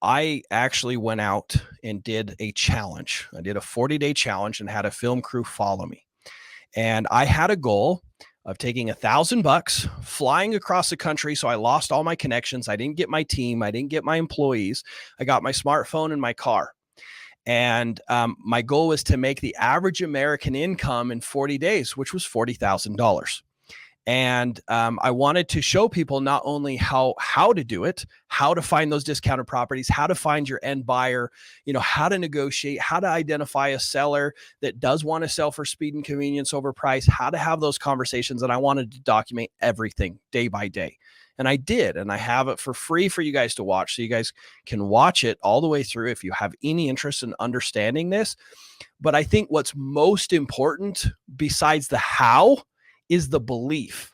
I actually went out and did a challenge. I did a 40-day challenge and had a film crew follow me. And I had a goal of taking $1,000, flying across the country. So I lost all my connections. I didn't get my team. I didn't get my employees. I got my smartphone and my car. And my goal was to make the average American income in 40 days, which was $40,000. And I wanted to show people not only how to do it, how to find those discounted properties, how to find your end buyer, how to negotiate, how to identify a seller that does want to sell for speed and convenience over price, how to have those conversations. And I wanted to document everything day by day. And I did. And I have it for free for you guys to watch. So you guys can watch it all the way through if you have any interest in understanding this. But I think what's most important besides the how is the belief.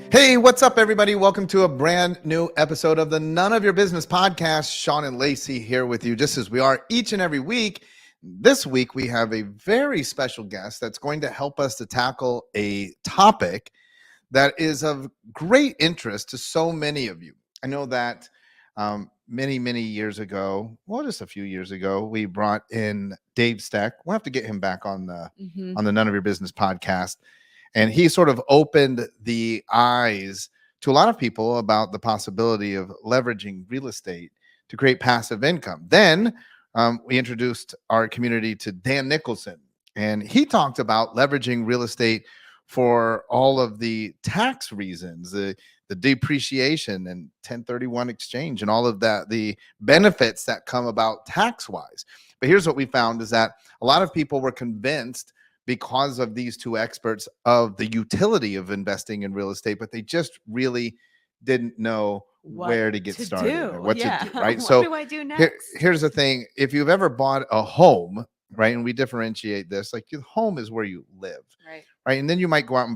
Hey, what's up, everybody? Welcome to a brand new episode of the None of Your Business podcast. Shawn and Lacey here with you, just as we are each and every week. This week, we have a very special guest that's going to help us to tackle a topic that is of great interest to so many of you. I know that many years ago, well, just a few years ago, we brought in Dave Steck. We'll have to get him back on the None of Your Business podcast. And he sort of opened the eyes to a lot of people about the possibility of leveraging real estate to create passive income. Then we introduced our community to Dan Nicholson, and he talked about leveraging real estate for all of the tax reasons, the depreciation and 1031 exchange and all of that, the benefits that come about tax-wise. But here's what we found is that a lot of people were convinced because of these two experts of the utility of investing in real estate, but they just really didn't know where to get started or what to do, right? What So do I do next? here's the thing. If you've ever bought a home, right, and we differentiate this, like your home is where you live, right? And then you might go out and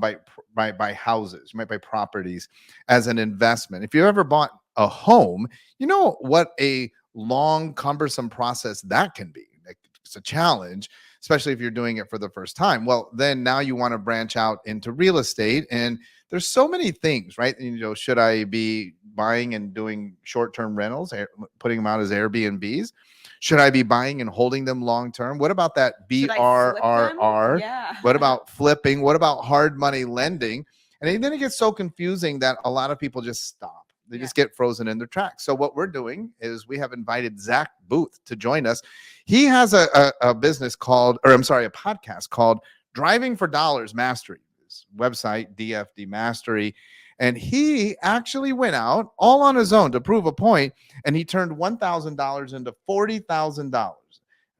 buy houses. You might buy properties as an investment. If you ever bought a home, you know what a long, cumbersome process that can be. Like, it's a challenge, especially if you're doing it for the first time. Well, then now you want to branch out into real estate, and there's so many things, right? Should I be buying and doing short-term rentals, putting them out as Airbnbs? Should I be buying and holding them long-term? What about that BRRR? Yeah. What about flipping? What about hard money lending? And then it gets so confusing that a lot of people just stop. They just get frozen in their tracks. So what we're doing is we have invited Zack Boothe to join us. He has a business called, a podcast called Driving for Dollars Mastery. His website, DFD Mastery. And he actually went out all on his own to prove a point, and he turned $1,000 into $40,000.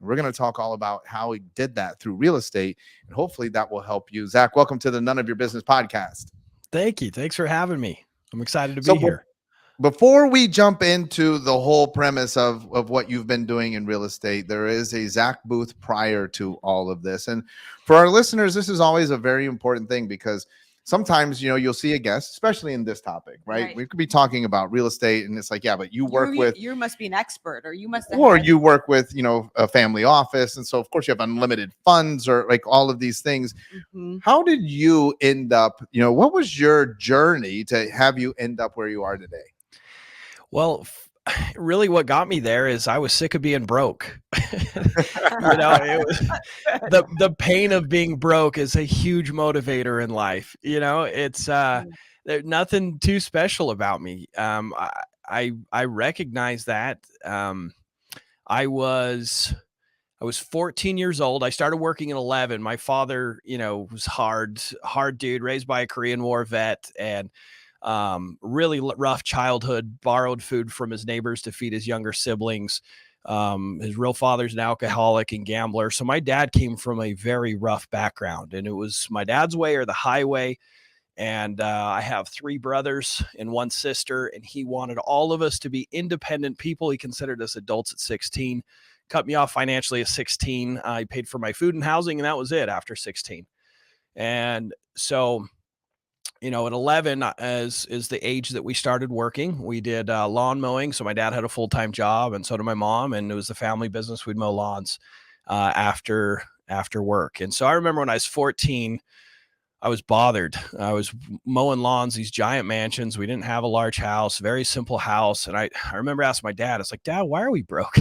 We're going to talk all about how he did that through real estate, and hopefully that will help you. Zack, welcome to the None of Your Business podcast. Thank you. Thanks for having me. I'm excited to be here. Before we jump into the whole premise of what you've been doing in real estate, there is a Zack Boothe prior to all of this. And for our listeners, this is always a very important thing because sometimes, you'll see a guest, especially in this topic, right? We could be talking about real estate and it's like, yeah, but you must be an expert, or you must have you work with, a family office. And so of course you have unlimited funds or like all of these things. How did you end up, what was your journey to have you end up where you are today? Well, really what got me there is I was sick of being broke. It was the pain of being broke is a huge motivator in life. It's there's nothing too special about me. I recognize that. I was 14 years old. I started working at 11. My father, was hard dude, raised by a Korean War vet, and really rough childhood, borrowed food from his neighbors to feed his younger siblings. His real father's an alcoholic and gambler. So my dad came from a very rough background, and it was my dad's way or the highway. And I have 3 brothers and 1 sister, and he wanted all of us to be independent people. He considered us adults at 16. cut me off financially at 16. I paid for my food and housing, and that was it after 16. And so, at 11 is the age that we started working. We did lawn mowing. So my dad had a full-time job, and so did my mom. And it was the family business. We'd mow lawns after work. And so I remember when I was 14, I was bothered. I was mowing lawns, these giant mansions. We didn't have a large house, very simple house. And I remember asking my dad, I was like, Dad, why are we broke?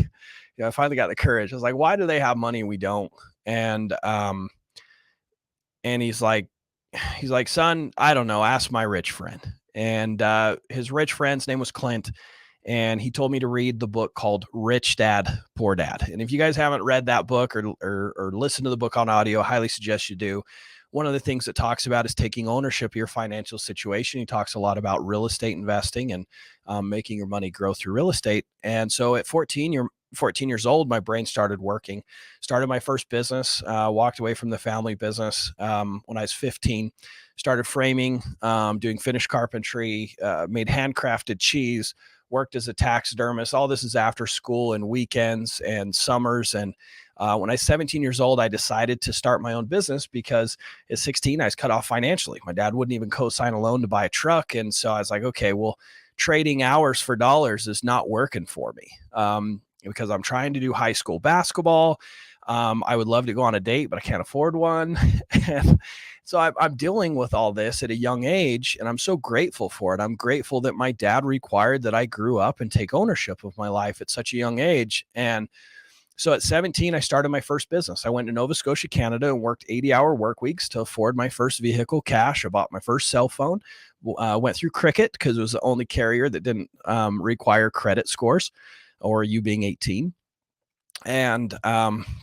I finally got the courage. I was like, why do they have money and we don't? And he's like, son, I don't know. Ask my rich friend. And his rich friend's name was Clint. And he told me to read the book called Rich Dad, Poor Dad. And if you guys haven't read that book or listened to the book on audio, I highly suggest you do. One of the things it talks about is taking ownership of your financial situation. He talks a lot about real estate investing and making your money grow through real estate. And so at 14 years old, my brain started working, started my first business, walked away from the family business when I was 15, started framing, doing finished carpentry, made handcrafted cheese, worked as a taxidermist. All this is after school and weekends and summers. And when I was 17 years old, I decided to start my own business because at 16, I was cut off financially. My dad wouldn't even co-sign a loan to buy a truck. And so I was like, okay, well, trading hours for dollars is not working for me because I'm trying to do high school basketball. I would love to go on a date, but I can't afford one. And so I'm dealing with all this at a young age, and I'm so grateful for it. I'm grateful that my dad required that I grew up and take ownership of my life at such a young age. And so at 17, I started my first business. I went to Nova Scotia, Canada, and worked 80-hour work weeks to afford my first vehicle cash. I bought my first cell phone, went through Cricket because it was the only carrier that didn't require credit scores or you being 18. And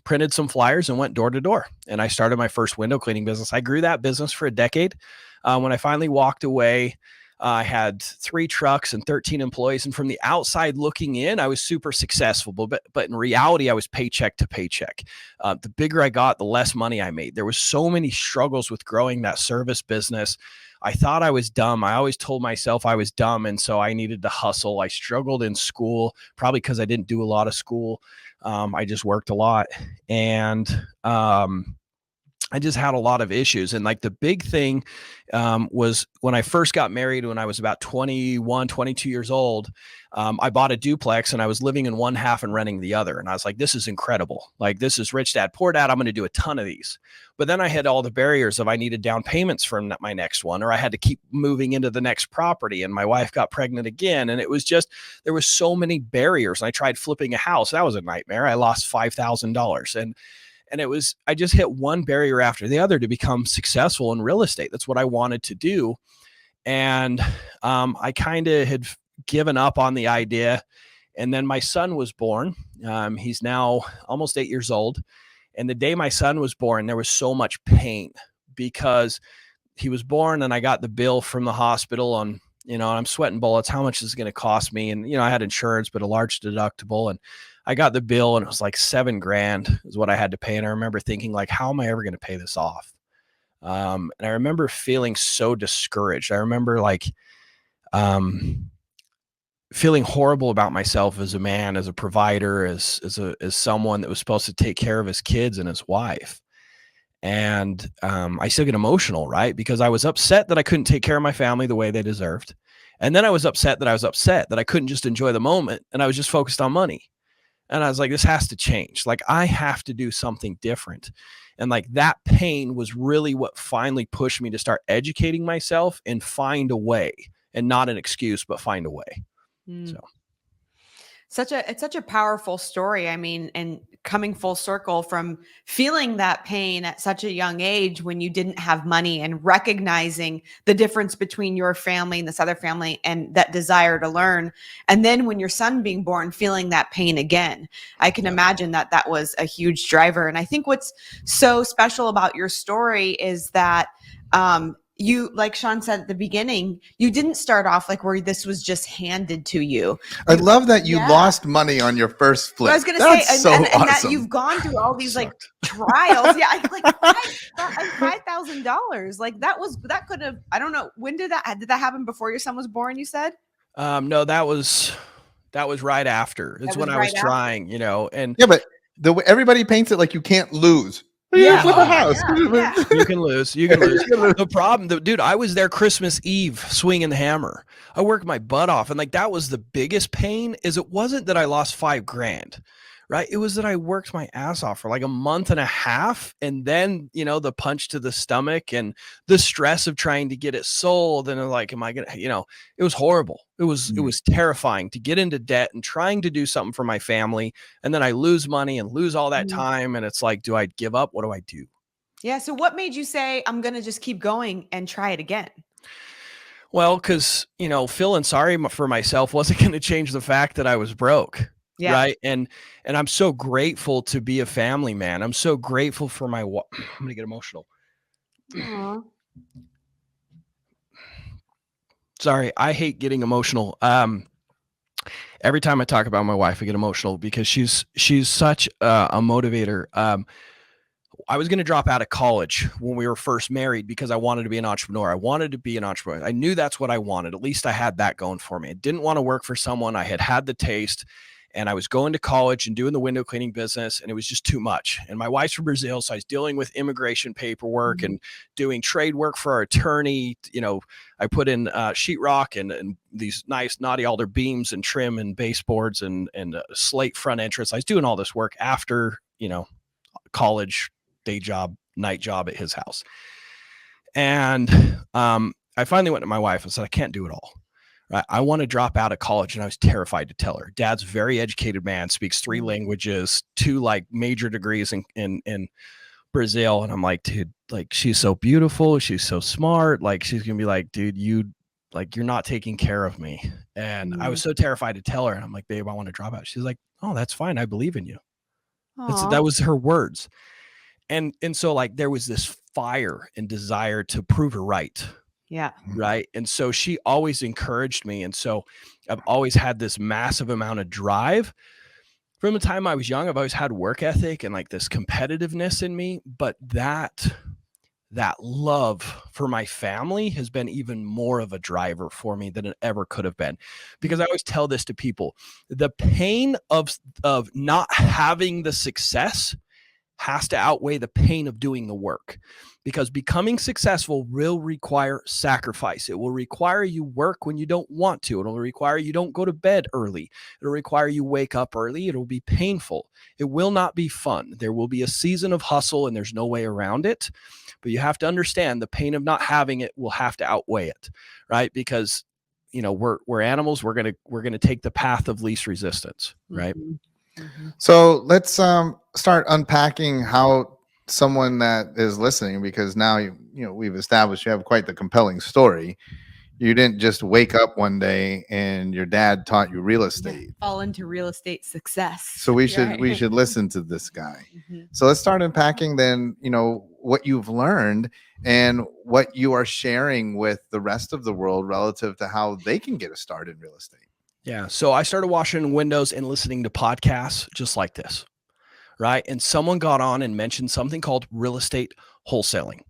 printed some flyers and went door to door. And I started my first window cleaning business. I grew that business for a decade. When I finally walked away, I had 3 trucks and 13 employees. And from the outside looking in, I was super successful. But in reality, I was paycheck to paycheck. The bigger I got, the less money I made. There was so many struggles with growing that service business. I thought I was dumb. I always told myself I was dumb. And so I needed to hustle. I struggled in school, probably because I didn't do a lot of school. I just worked a lot. And I just had a lot of issues. And like the big thing was when I first got married, when I was about 21, 22 years old, I bought a duplex and I was living in one half and renting the other. And I was like, this is incredible. Like, this is Rich Dad, Poor Dad. I'm going to do a ton of these. But then I had all the barriers of I needed down payments from my next one, or I had to keep moving into the next property. And my wife got pregnant again. And it was just, there was so many barriers. And I tried flipping a house. That was a nightmare. I lost $5,000. And it was, I just hit one barrier after the other to become successful in real estate. That's what I wanted to do. And I kind of had given up on the idea. And then my son was born. He's now almost 8 years old. And the day my son was born, there was so much pain because he was born and I got the bill from the hospital and, I'm sweating bullets. How much is it going to cost me? And, I had insurance, but a large deductible. And I got the bill and it was like $7,000 is what I had to pay. And I remember thinking like, how am I ever going to pay this off? And I remember feeling so discouraged. I remember like feeling horrible about myself as a man, as a provider, as someone that was supposed to take care of his kids and his wife. And I still get emotional, right? Because I was upset that I couldn't take care of my family the way they deserved. And then I was upset that I couldn't just enjoy the moment and I was just focused on money. And I was like, this has to change. Like, I have to do something different. And like that pain was really what finally pushed me to start educating myself and find a way, and not an excuse, but find a way. So. It's such a powerful story. I mean, and coming full circle from feeling that pain at such a young age when you didn't have money and recognizing the difference between your family and this other family and that desire to learn. And then when your son being born, feeling that pain again, I can imagine that was a huge driver. And I think what's so special about your story is that, you, like Shawn said at the beginning, you didn't start off like where this was just handed to you. I love that you lost money on your first flip. I was going to say, and that you've gone through all these like trials. Yeah, like $5,000. Like that could have. I don't know. When did that happen? Before your son was born? You said. No, that was That was right after. It's That when was I was right after. trying, and Yeah, but the way everybody paints it like you can't lose. Yeah, With a oh, house. yeah. you can lose. You can lose. You can lose. The problem, dude, I was there Christmas Eve swinging the hammer. I worked my butt off. And like, that was the biggest pain is it wasn't that I lost $5,000, right? It was that I worked my ass off for like a month and a half. And then, the punch to the stomach and the stress of trying to get it sold. And like, am I going to, it was horrible. It was terrifying to get into debt and trying to do something for my family. And then I lose money and lose all that time. And it's like, do I give up? What do I do? Yeah. So what made you say, I'm going to just keep going and try it again? Well, because, feeling sorry for myself wasn't going to change the fact that I was broke. Yeah. Right. And I'm so grateful to be a family man. I'm so grateful for my, I'm going to get emotional. Aw. Sorry. I hate getting emotional. Every time I talk about my wife, I get emotional because she's such a motivator. I was going to drop out of college when we were first married because I wanted to be an entrepreneur. I wanted to be an entrepreneur. I knew that's what I wanted. At least I had that going for me. I didn't want to work for someone. I had the taste, and I was going to college and doing the window cleaning business, and it was just too much. And my wife's from Brazil, so I was dealing with immigration paperwork and doing trade work for our attorney. I put in sheetrock and these nice knotty alder beams and trim and baseboards and slate front entrance. I was doing all this work after, college, day job, night job at his house. And I finally went to my wife and said, I can't do it all. Right? I want to drop out of college. And I was terrified to tell her. Dad's a very educated man, speaks 3 languages, 2 like major degrees in Brazil. And I'm like, dude, like, she's so beautiful. She's so smart. Like, she's going to be like, dude, you're not taking care of me. And I was so terrified to tell her. And I'm like, babe, I want to drop out. She's like, oh, that's fine. I believe in you. That was her words. And so like there was this fire and desire to prove her right. Yeah. Right. And so she always encouraged me. And so I've always had this massive amount of drive. From the time I was young, I've always had work ethic and like this competitiveness in me. But that love for my family has been even more of a driver for me than it ever could have been. Because I always tell this to people, the pain of not having the success has to outweigh the pain of doing the work, because becoming successful will require sacrifice. It will require you work when you don't want to. It'll require you don't go to bed early. It'll require you wake up early. It'll be painful. It will not be fun. There will be a season of hustle and there's no way around it. But you have to understand the pain of not having it will have to outweigh it, right? Because we're animals. We're gonna take the path of least resistance, right? So let's start unpacking how someone that is listening, because now we've established you have quite the compelling story. You didn't just wake up one day and your dad taught you real estate. Fall into real estate success. So we should listen to this guy. So let's start unpacking then, what you've learned and what you are sharing with the rest of the world relative to how they can get a start in real estate. Yeah. So I started washing windows and listening to podcasts just like this, right? And someone got on and mentioned something called real estate wholesaling.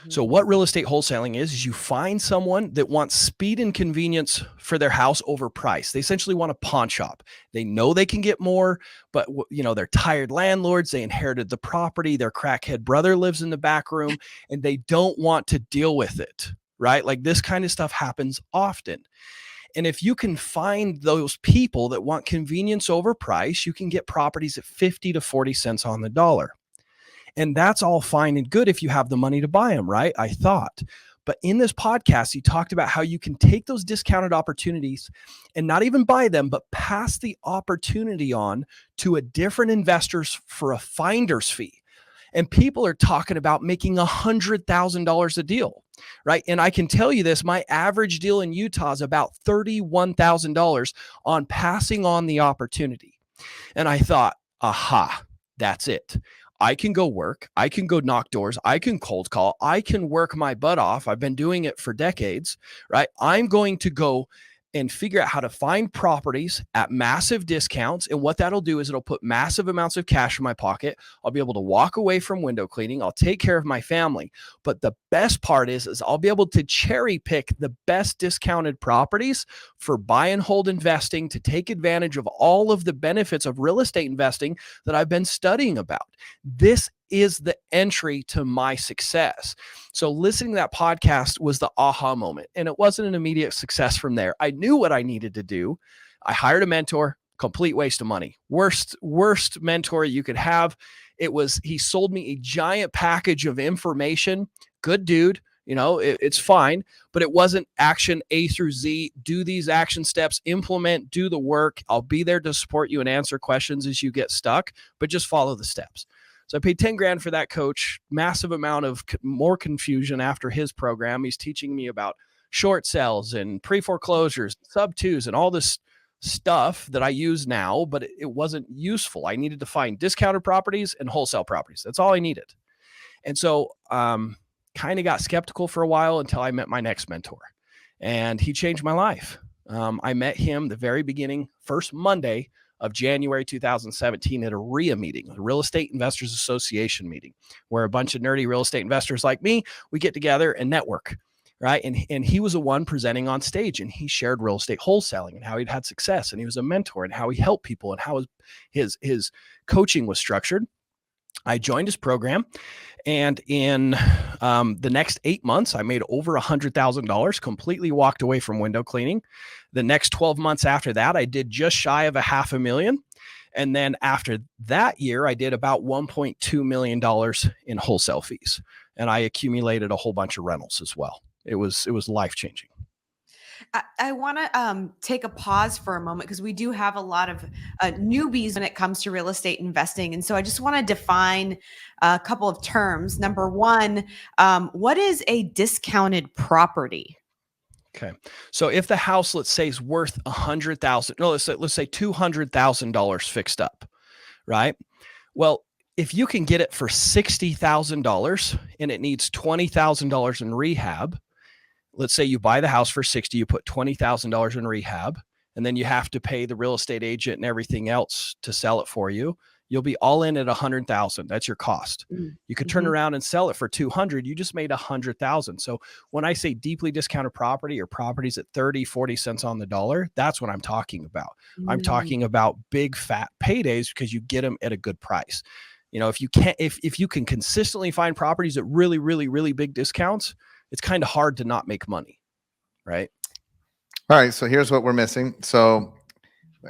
So what real estate wholesaling is you find someone that wants speed and convenience for their house over price. They essentially want a pawn shop. They know they can get more, but they're tired landlords. They inherited the property. Their crackhead brother lives in the back room and they don't want to deal with it, right? Like this kind of stuff happens often. And if you can find those people that want convenience over price, you can get properties at 50 to 40 cents on the dollar. And that's all fine and good if you have the money to buy them, right? I thought. But in this podcast, he talked about how you can take those discounted opportunities and not even buy them, but pass the opportunity on to a different investors for a finder's fee. And people are talking about making $100,000 a deal, right? And I can tell you this, my average deal in Utah is about $31,000 on passing on the opportunity. And I thought, aha, that's it. I can go work. I can go knock doors. I can cold call. I can work my butt off. I've been doing it for decades, right? I'm going to go and figure out how to find properties at massive discounts. And what that'll do is it'll put massive amounts of cash in my pocket. I'll be able to walk away from window cleaning. I'll take care of my family. But the best part is I'll be able to cherry pick the best discounted properties for buy and hold investing to take advantage of all of the benefits of real estate investing that I've been studying about. This is the entry to my success. So listening to that podcast was the aha moment. And it wasn't an immediate success from there. I knew what I needed to do. I hired a mentor, complete waste of money. Worst mentor you could have. He sold me a giant package of information. Good dude. It's fine, but it wasn't action A through Z. Do these action steps, implement, do the work. I'll be there to support you and answer questions as you get stuck, but just follow the steps. So I paid 10 grand for that coach, massive amount of more confusion after his program. He's teaching me about short sales and pre-foreclosures, sub twos, and all this stuff that I use now, but it wasn't useful. I needed to find discounted properties and wholesale properties. That's all I needed. And so kind of got skeptical for a while until I met my next mentor, and he changed my life. I met him the very beginning, first Monday of January 2017 at a RIA meeting, a Real Estate Investors Association meeting, where a bunch of nerdy real estate investors like me, we get together and network, right? And he was the one presenting on stage, and he shared real estate wholesaling and how he'd had success, and he was a mentor and how he helped people and how his coaching was structured. I joined his program, and in the next 8 months, I made over $100,000, completely walked away from window cleaning. The next 12 months after that, I did just shy of $500,000. And then after that year, I did about $1.2 million in wholesale fees. And I accumulated a whole bunch of rentals as well. It was life-changing. I want to take a pause for a moment because we do have a lot of newbies when it comes to real estate investing. And so I just want to define a couple of terms. Number one, what is a discounted property? Okay. So if the house, let's say, is worth $100,000, no, let's say $200,000 fixed up, right? Well, if you can get it for $60,000 and it needs $20,000 in rehab, let's say you buy the house for 60, you put $20,000 in rehab, and then you have to pay the real estate agent and everything else to sell it for you. You'll be all in at 100,000. That's your cost. You could turn around and sell it for 200. You just made 100,000. So when I say deeply discounted property or properties at 30, 40 cents on the dollar, that's what I'm talking about. I'm talking about big fat paydays because you get them at a good price. If you can consistently find properties at really, really, really big discounts, it's kind of hard to not make money, right? All right. So here's what we're missing. So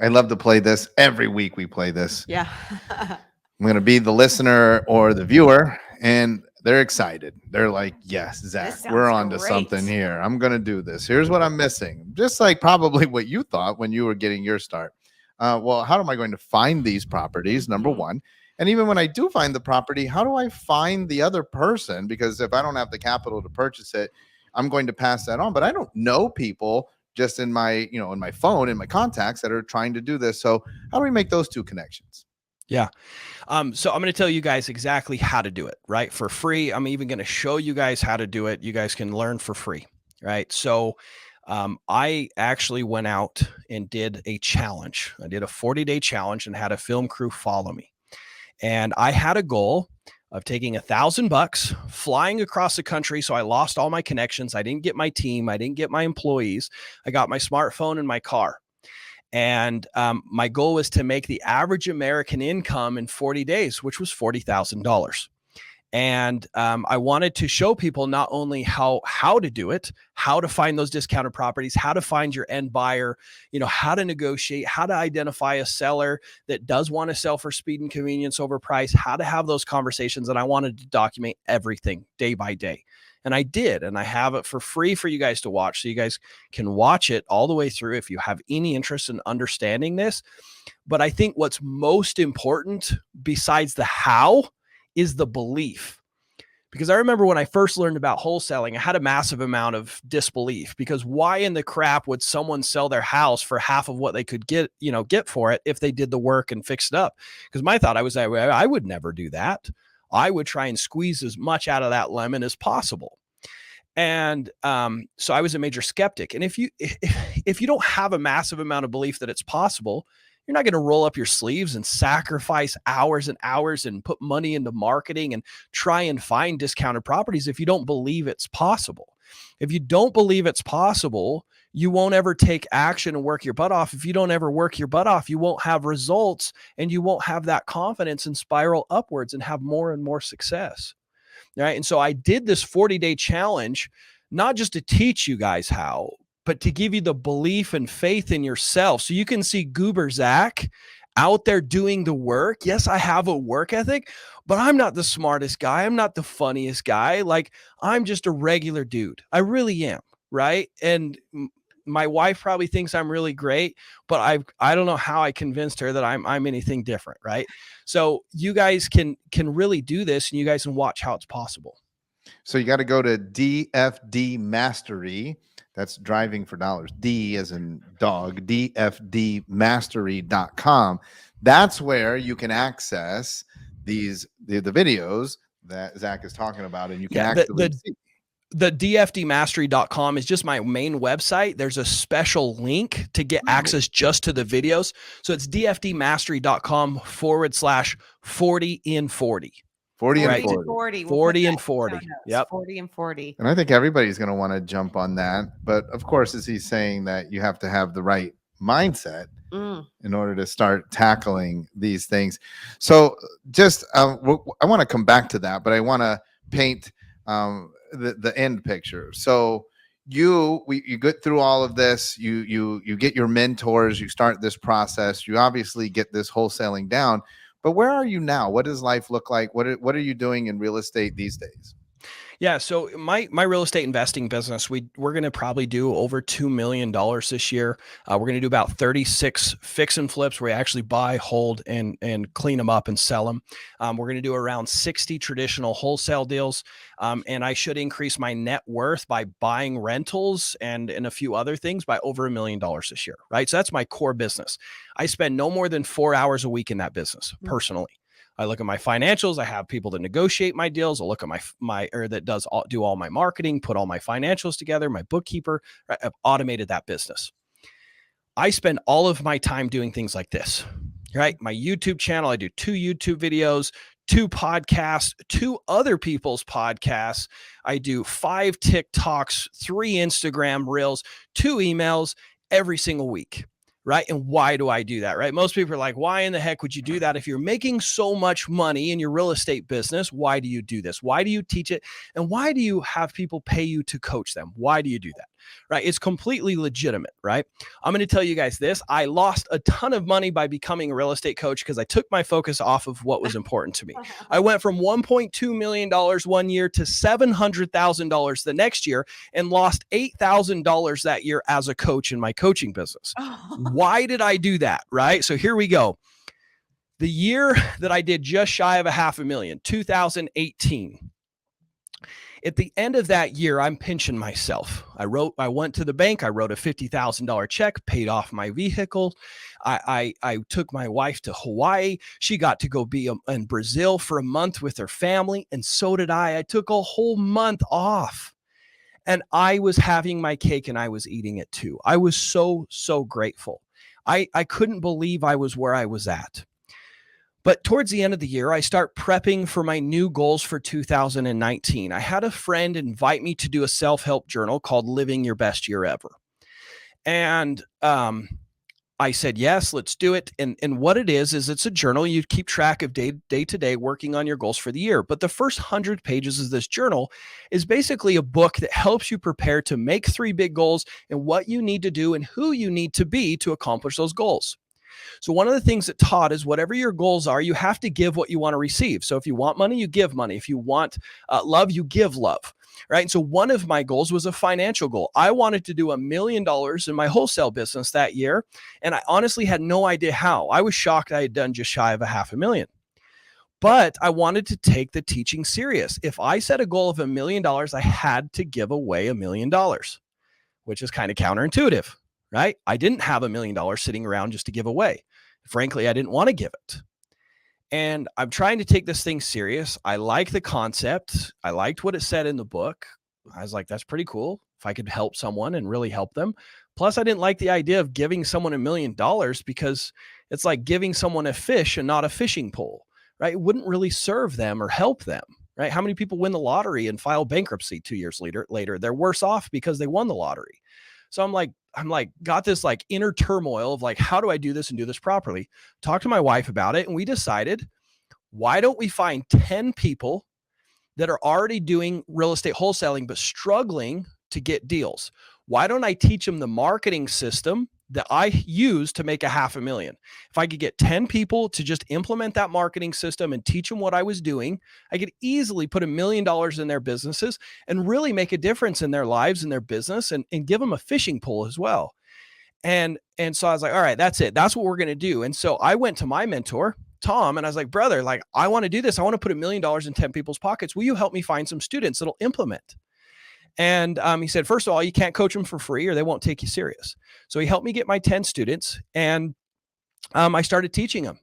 I love to play this. Every week we play this. Yeah. I'm going to be the listener or the viewer, and they're excited. They're like, yes, Zach, we're on to something here. I'm going to do this. Here's what I'm missing. Just like probably what you thought when you were getting your start. Well, how am I going to find these properties? Number one. And even when I do find the property, how do I find the other person? Because if I don't have the capital to purchase it, I'm going to pass that on. But I don't know people just in my, in my phone, in my contacts that are trying to do this. So how do we make those two connections? Yeah. So I'm going to tell you guys exactly how to do it, right? For free. I'm even going to show you guys how to do it. You guys can learn for free, right? So I actually went out and did a challenge. I did a 40-day challenge and had a film crew follow me. And I had a goal of taking $1,000, flying across the country. So I lost all my connections. I didn't get my team. I didn't get my employees. I got my smartphone and my car. And my goal was to make the average American income in 40 days, which was $40,000. And I wanted to show people not only how to do it, how to find those discounted properties, how to find your end buyer, how to negotiate, how to identify a seller that does want to sell for speed and convenience over price, how to have those conversations. And I wanted to document everything day by day. And I did, and I have it for free for you guys to watch. So you guys can watch it all the way through if you have any interest in understanding this. But I think what's most important besides the how is the belief. Because I remember when I first learned about wholesaling, I had a massive amount of disbelief, because why in the crap would someone sell their house for half of what they could get for it if they did the work and fixed it up? Because my thought I would never do that. I would try and squeeze as much out of that lemon as possible. And so I was a major skeptic. And if you don't have a massive amount of belief that it's possible, you're not going to roll up your sleeves and sacrifice hours and hours and put money into marketing and try and find discounted properties if you don't believe it's possible. If you don't believe it's possible, you won't ever take action and work your butt off. If you don't ever work your butt off, you won't have results, and you won't have that confidence and spiral upwards and have more and more success. Right. And so I did this 40-day challenge, not just to teach you guys how, but to give you the belief and faith in yourself. So you can see Goober Zack out there doing the work. Yes, I have a work ethic, but I'm not the smartest guy. I'm not the funniest guy. Like, I'm just a regular dude. I really am. Right. And my wife probably thinks I'm really great, but I don't know how I convinced her that I'm anything different. Right. So you guys can really do this, and you guys can watch how it's possible. So you got to go to DFD Mastery. That's driving for dollars. D as in dog, dfdmastery.com. That's where you can access the videos that Zack is talking about, and you can actually see. The dfdmastery.com is just my main website. There's a special link to get access just to the videos. So it's dfdmastery.com/40 in 40. 40 right? and 40. 40 and 40. Yep. 40 and 40. And I think everybody's going to want to jump on that. But of course, as he's saying that you have to have the right mindset in order to start tackling these things. So just, I want to come back to that, but I want to paint the end picture. So you get through all of this, you get your mentors, you start this process, you obviously get this wholesaling down. But where are you now? What does life look like? What are you doing in real estate these days? Yeah, so my real estate investing business, we're going to probably do over $2 million this year. We're going to do about 36 fix and flips where we actually buy, hold, and clean them up and sell them. We're going to do around 60 traditional wholesale deals, and I should increase my net worth by buying rentals and a few other things by over $1 million this year, right? So that's my core business. I spend no more than 4 hours a week in that business personally. I look at my financials. I have people that negotiate my deals. I look at do all my marketing, put all my financials together, my bookkeeper. Right? I've automated that business. I spend all of my time doing things like this, right? My YouTube channel, I do 2 YouTube videos, 2 podcasts, 2 other people's podcasts. I do 5 TikToks, 3 Instagram reels, 2 emails every single week. Right. And why do I do that? Right. Most people are like, why in the heck would you do that? If you're making so much money in your real estate business, why do you do this? Why do you teach it? And why do you have people pay you to coach them? Why do you do that? Right. It's completely legitimate. Right. I'm going to tell you guys this. I lost a ton of money by becoming a real estate coach because I took my focus off of what was important to me. I went from $1.2 million one year to $700,000 the next year and lost $8,000 that year as a coach in my coaching business. Why did I do that? Right. So here we go. The year that I did just shy of $500,000, 2018. At the end of that year, I'm pinching myself. I went to the bank. I wrote a $50,000 check, paid off my vehicle. I took my wife to Hawaii. She got to go be in Brazil for a month with her family. And so did I. I took a whole month off. And I was having my cake and I was eating it too. I was so, so grateful. I couldn't believe I was where I was at. But towards the end of the year, I start prepping for my new goals for 2019. I had a friend invite me to do a self-help journal called Living Your Best Year Ever. And I said, yes, let's do it. And what it is it's a journal. You keep track of day to day working on your goals for the year. But the first 100 pages of this journal is basically a book that helps you prepare to make 3 big goals and what you need to do and who you need to be to accomplish those goals. So one of the things it taught is whatever your goals are, you have to give what you want to receive. So if you want money, you give money. If you want love, you give love. Right. And so one of my goals was a financial goal. I wanted to do $1 million in my wholesale business that year. And I honestly had no idea how. I was shocked I had done just shy of $500,000. But I wanted to take the teaching serious. If I set a goal of $1 million, I had to give away $1 million, which is kind of counterintuitive. Right? I didn't have $1 million sitting around just to give away. Frankly, I didn't want to give it. And I'm trying to take this thing serious. I like the concept. I liked what it said in the book. I was like, that's pretty cool. If I could help someone and really help them. Plus, I didn't like the idea of giving someone $1 million because it's like giving someone a fish and not a fishing pole, right? It wouldn't really serve them or help them, right? How many people win the lottery and file bankruptcy 2 years later? They're worse off because they won the lottery. So I'm like, got this like inner turmoil of like, how do I do this and do this properly? Talked to my wife about it. And we decided, why don't we find 10 people that are already doing real estate wholesaling, but struggling to get deals? Why don't I teach them the marketing system that I use to make $500,000? If I could get 10 people to just implement that marketing system and teach them what I was doing, I could easily put $1 million in their businesses and really make a difference in their lives and their business, and give them a fishing pole as well. And so I was like, all right, that's it. That's what we're going to do. And so I went to my mentor, Tom, and I was like, brother, like, I want to do this. I want to put $1 million in 10 people's pockets. Will you help me find some students that'll implement? And he said, first of all, you can't coach them for free or they won't take you serious. So he helped me get my 10 students, and I started teaching them.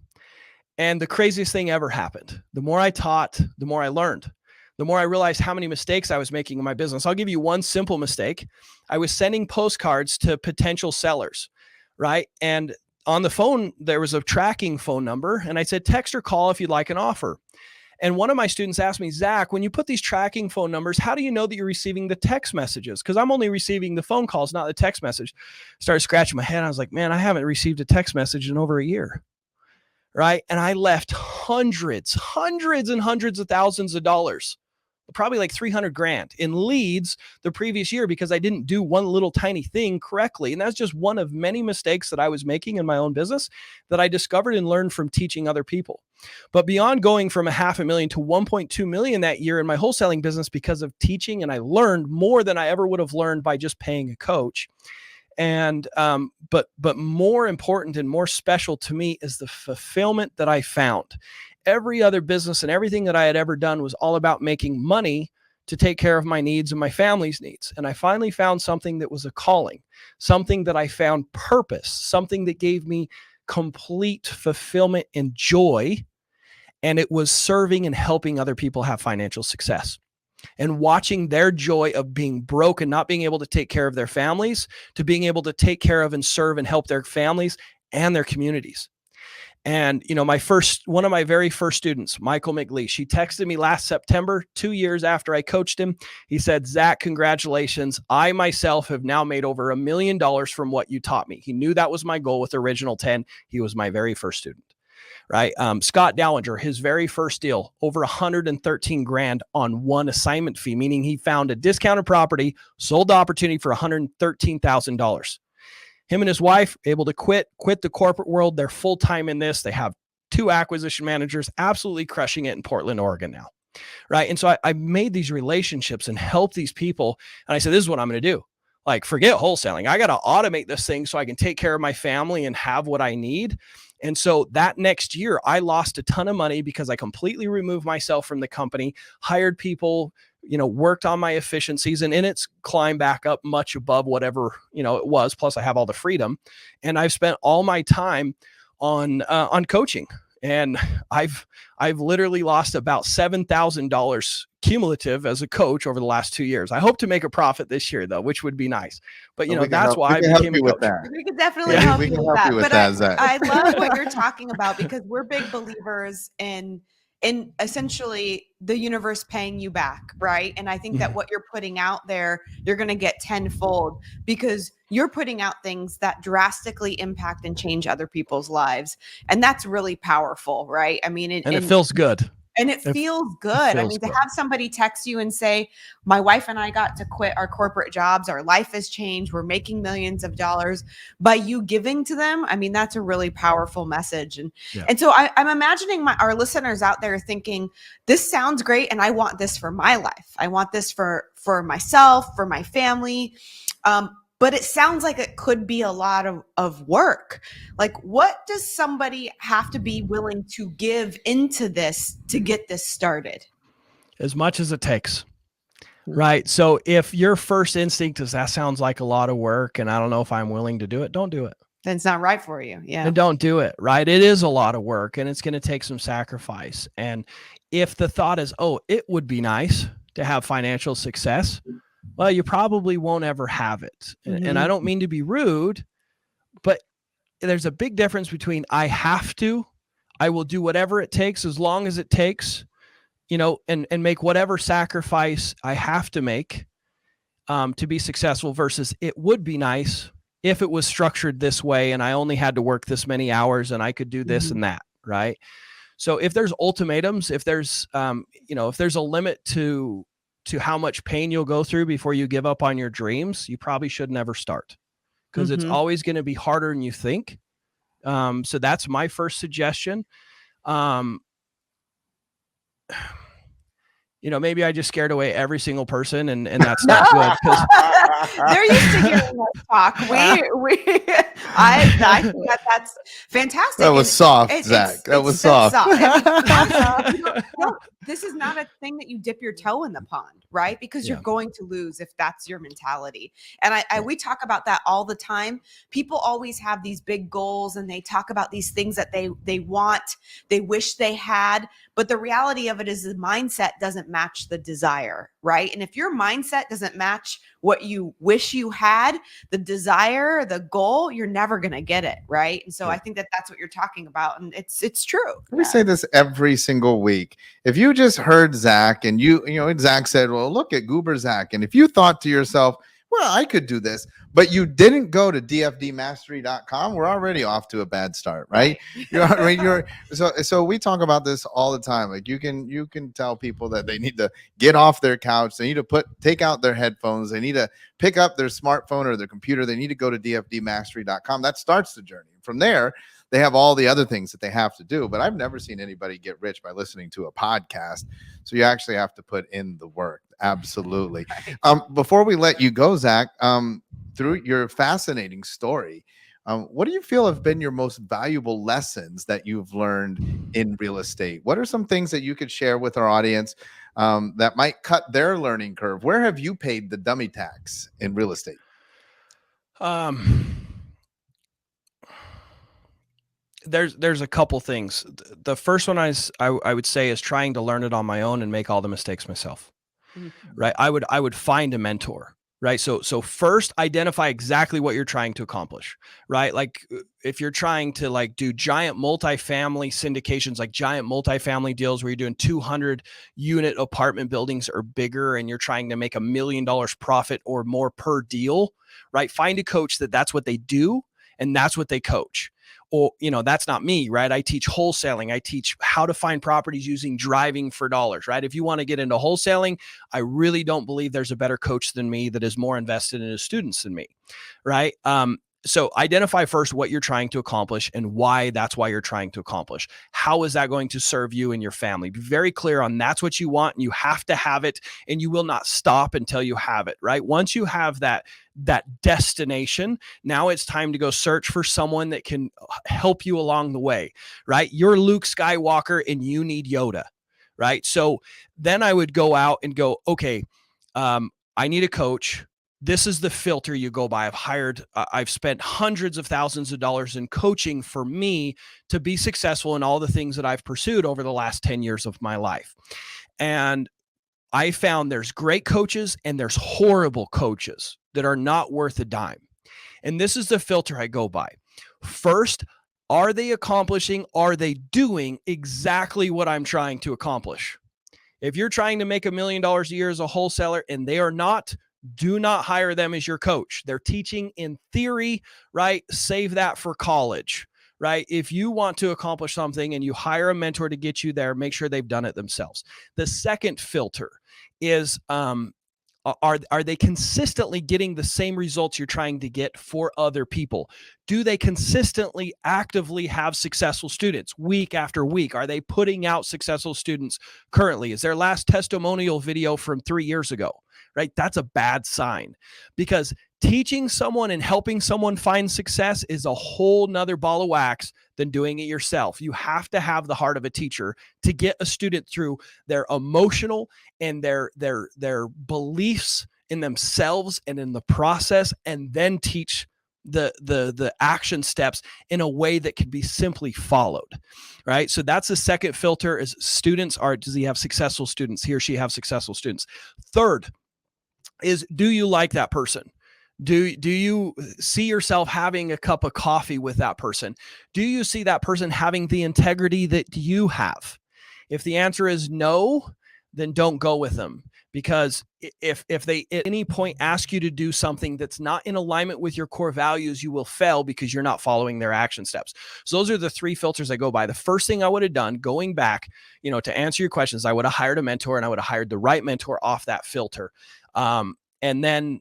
And the craziest thing ever happened. The more I taught, the more I learned. The more I realized how many mistakes I was making in my business. I'll give you one simple mistake. I was sending postcards to potential sellers, right? And on the phone, there was a tracking phone number, and I said, text or call if you'd like an offer. And one of my students asked me, Zach, when you put these tracking phone numbers, how do you know that you're receiving the text messages? Because I'm only receiving the phone calls, not the text message. Started scratching my head. I was like, man, I haven't received a text message in over a year. Right. And I left hundreds and hundreds of thousands of dollars, probably like 300 grand in leads the previous year because I didn't do one little tiny thing correctly. And that's just one of many mistakes that I was making in my own business that I discovered and learned from teaching other people. But beyond going from $500,000 to 1.2 million that year in my wholesaling business because of teaching, and I learned more than I ever would have learned by just paying a coach. And, but more important and more special to me is the fulfillment that I found. Every other business and everything that I had ever done was all about making money to take care of my needs and my family's needs. And I finally found something that was a calling, something that I found purpose, something that gave me complete fulfillment and joy. And it was serving and helping other people have financial success, and watching their joy of being broke and not being able to take care of their families, to being able to take care of and serve and help their families and their communities. And, you know, one of my very first students, Michael McLeish, he texted me last September, 2 years after I coached him. He said, Zach, congratulations. I myself have now made over $1 million from what you taught me. He knew that was my goal with Original 10. He was my very first student. Right. Scott Dallinger, his very first deal, over 113 grand on one assignment fee, meaning he found a discounted property, sold the opportunity for $113,000. Him and his wife able to quit the corporate world. They're full-time in this. They have 2 acquisition managers, absolutely crushing it in Portland, Oregon now. Right. And so I made these relationships and helped these people. And I said, this is what I'm going to do. Like, forget wholesaling. I got to automate this thing so I can take care of my family and have what I need. And so that next year, I lost a ton of money because I completely removed myself from the company, hired people, worked on my efficiencies, and it's climbed back up much above whatever, it was. Plus I have all the freedom, and I've spent all my time on coaching. And I've literally lost about $7,000 cumulative as a coach over the last 2 years. I hope to make a profit this year though, which would be nice. But that's why I became a coach. We could definitely help you with that. But Zach. I love what you're talking about, because we're big believers in essentially the universe paying you back, right? And I think that what you're putting out there, you're going to get tenfold, because you're putting out things that drastically impact and change other people's lives. And that's really powerful, right? I mean, it feels good. And it feels good. I mean, to have somebody text you and say, my wife and I got to quit our corporate jobs. Our life has changed. We're making millions of dollars by you giving to them. I mean, that's a really powerful message. And so I'm imagining our listeners out there thinking, this sounds great, and I want this for my life. I want this for myself, for my family. But it sounds like it could be a lot of work. Like, what does somebody have to be willing to give into this to get this started? As much as it takes, right? So if your first instinct is, that sounds like a lot of work and I don't know if I'm willing to do it, don't do it. Then it's not right for you. Yeah. And don't do it, right? It is a lot of work and it's going to take some sacrifice. And if the thought is, oh, it would be nice to have financial success, well, you probably won't ever have it. And I don't mean to be rude, but there's a big difference between I have to, I will do whatever it takes as long as it takes, and make whatever sacrifice I have to make to be successful, versus it would be nice if it was structured this way and I only had to work this many hours and I could do this and that, right? So if there's ultimatums, if there's if there's a limit to how much pain you'll go through before you give up on your dreams, you probably should never start, because it's always going to be harder than you think. So that's my first suggestion. Maybe I just scared away every single person, and that's not good, because they're used to hearing us talk. I think that's fantastic. That was soft, Zach. That was soft. This is not a thing that you dip your toe in the pond, right? Because you're going to lose if that's your mentality. And we talk about that all the time. People always have these big goals, and they talk about these things that they want, they wish they had. But the reality of it is the mindset doesn't match the desire, right? And if your mindset doesn't match what you wish you had, the desire, the goal, you're never going to get it, right? And so I think that that's what you're talking about, and it's true. We say this every single week. If you just heard Zach and Zach said, well, look at Goober Zach. And if you thought to yourself, well, I could do this, but you didn't go to dfdmastery.com, we're already off to a bad start, right? So we talk about this all the time. Like you can tell people that they need to get off their couch, they need to take out their headphones, they need to pick up their smartphone or their computer, they need to go to dfdmastery.com. That starts the journey. From there, they have all the other things that they have to do, but I've never seen anybody get rich by listening to a podcast. So you actually have to put in the work. Absolutely. Before we let you go, Zach, through your fascinating story, what do you feel have been your most valuable lessons that you've learned in real estate? What are some things that you could share with our audience that might cut their learning curve? Where have you paid the dummy tax in real estate? There's a couple things. The first one I would say is trying to learn it on my own and make all the mistakes myself. Right. I would find a mentor. Right. So first identify exactly what you're trying to accomplish. Right. Like if you're trying to do giant multifamily syndications, like giant multifamily deals where you're doing 200 unit apartment buildings or bigger, and you're trying to make $1 million profit or more per deal. Right. Find a coach that's what they do and that's what they coach. Or, that's not me, right? I teach wholesaling. I teach how to find properties using driving for dollars, right? If you want to get into wholesaling, I really don't believe there's a better coach than me that is more invested in his students than me, right? So identify first what you're trying to accomplish and why that's why you're trying to accomplish. How is that going to serve you and your family? Be very clear on that's what you want, and you have to have it, and you will not stop until you have it, right? Once you have that destination, now it's time to go search for someone that can help you along the way, right? You're Luke Skywalker and you need Yoda, right? So then I would go out and go, okay, I need a coach. This is the filter you go by. I've spent hundreds of thousands of dollars in coaching for me to be successful in all the things that I've pursued over the last 10 years of my life. And I found there's great coaches and there's horrible coaches that are not worth a dime. And this is the filter I go by. First, are they doing exactly what I'm trying to accomplish? If you're trying to make $1 million a year as a wholesaler and they are not, do not hire them as your coach. They're teaching in theory, right? Save that for college, right? If you want to accomplish something and you hire a mentor to get you there, make sure they've done it themselves. The second filter is, are they consistently getting the same results you're trying to get for other people? Do they consistently actively have successful students week after week? Are they putting out successful students currently? Is their last testimonial video from 3 years ago? Right? That's a bad sign, because teaching someone and helping someone find success is a whole nother ball of wax than doing it yourself. You have to have the heart of a teacher to get a student through their emotional and their beliefs in themselves and in the process, and then teach the action steps in a way that can be simply followed, right? So that's the second filter, is does he have successful students? He or she have successful students. Third, is, do you like that person? Do you see yourself having a cup of coffee with that person? Do you see that person having the integrity that you have? If the answer is no, then don't go with them. Because if they at any point ask you to do something that's not in alignment with your core values, you will fail because you're not following their action steps. So those are the three filters I go by. The first thing I would have done, going back, to answer your questions, I would have hired a mentor, and I would have hired the right mentor off that filter. And then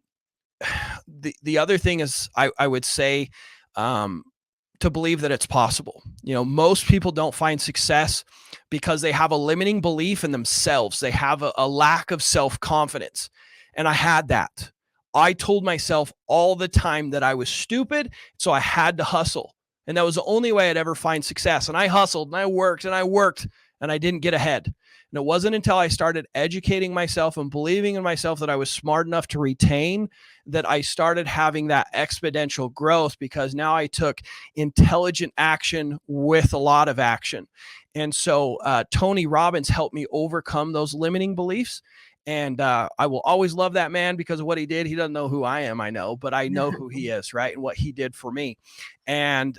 the other thing is, I would say, to believe that it's possible. Most people don't find success because they have a limiting belief in themselves. They have a lack of self-confidence. And I had that. I told myself all the time that I was stupid, so I had to hustle. And that was the only way I'd ever find success. And I hustled and I worked and I worked, and I didn't get ahead. And it wasn't until I started educating myself and believing in myself that I was smart enough to retain that I started having that exponential growth, because now I took intelligent action with a lot of action. And so Tony Robbins helped me overcome those limiting beliefs. And I will always love that man because of what he did. He doesn't know who I am, I know, but I know who he is, right? And what he did for me. And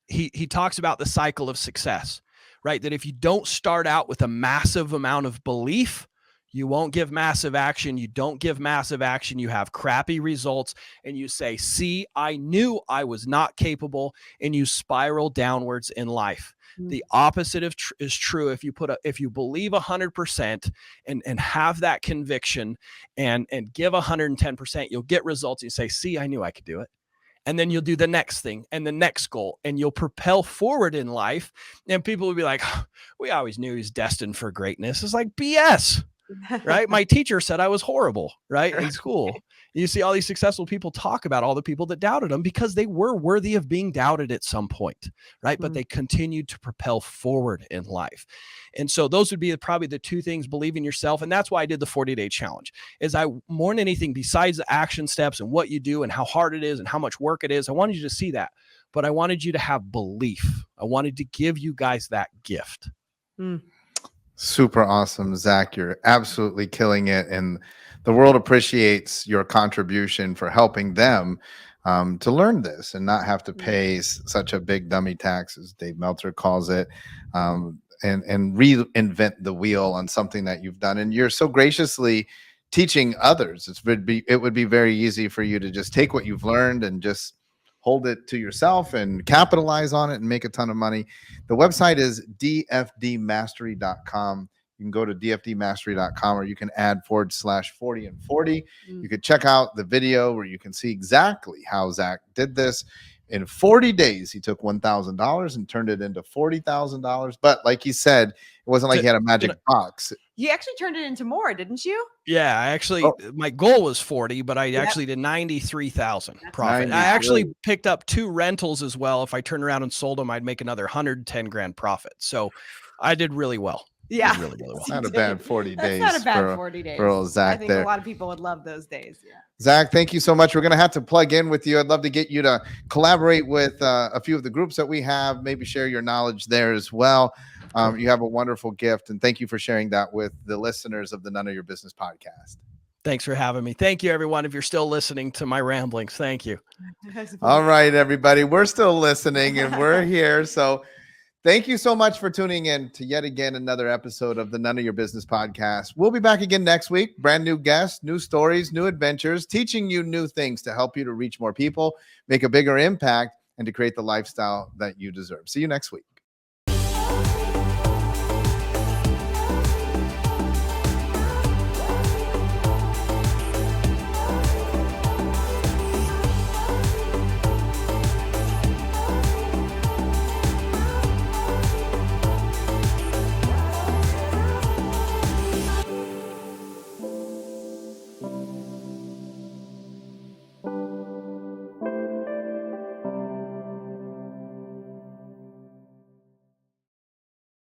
he talks about the cycle of success, right? That if you don't start out with a massive amount of belief, you won't give massive action. You don't give massive action. You have crappy results, and you say, see, I knew I was not capable, and you spiral downwards in life. The opposite is true. If you believe 100% and have that conviction and give 110%, you'll get results. You say, see, I knew I could do it. And then you'll do the next thing and the next goal, and you'll propel forward in life. And people will be like, we always knew he's destined for greatness. It's like BS, right? My teacher said I was horrible, right? In school. You see all these successful people talk about all the people that doubted them because they were worthy of being doubted at some point, right? But they continued to propel forward in life. And so those would be probably the two things: believe in yourself. And that's why I did the 40-day challenge. Is I, more than anything, besides the action steps and what you do and how hard it is and how much work it is, I wanted you to see that. But I wanted you to have belief. I wanted to give you guys that gift. Super awesome, Zack. You're absolutely killing it. And the world appreciates your contribution for helping them to learn this and not have to pay such a big dummy tax, as Dave Meltzer calls it, and reinvent the wheel on something that you've done. And you're so graciously teaching others. It would be very easy for you to just take what you've learned and just hold it to yourself and capitalize on it and make a ton of money. The website is dfdmastery.com. You can go to dfdmastery.com, or you can add /40 and 40. You could check out the video where you can see exactly how Zack did this. In 40 days, he took $1,000 and turned it into $40,000. But like he said, it wasn't like he had a magic box. You actually turned it into more, didn't you? Yeah, I actually, my goal was 40, but I actually did 93,000 profit. 93. I actually picked up 2 rentals as well. If I turned around and sold them, I'd make another 110 grand profit. So I did really well. Yeah, really well. Not a bad 40 days. That's not a bad 40 days. For old Zack. I think a lot of people would love those days. Yeah. Zack, thank you so much. We're going to have to plug in with you. I'd love to get you to collaborate with a few of the groups that we have, maybe share your knowledge there as well. You have a wonderful gift, and thank you for sharing that with the listeners of the None of Your Business podcast. Thanks for having me. Thank you, everyone. If you're still listening to my ramblings, thank you. All right, everybody. We're still listening, and we're here. So thank you so much for tuning in to yet again another episode of the None of Your Business podcast. We'll be back again next week. Brand new guests, new stories, new adventures, teaching you new things to help you to reach more people, make a bigger impact, and to create the lifestyle that you deserve. See you next week.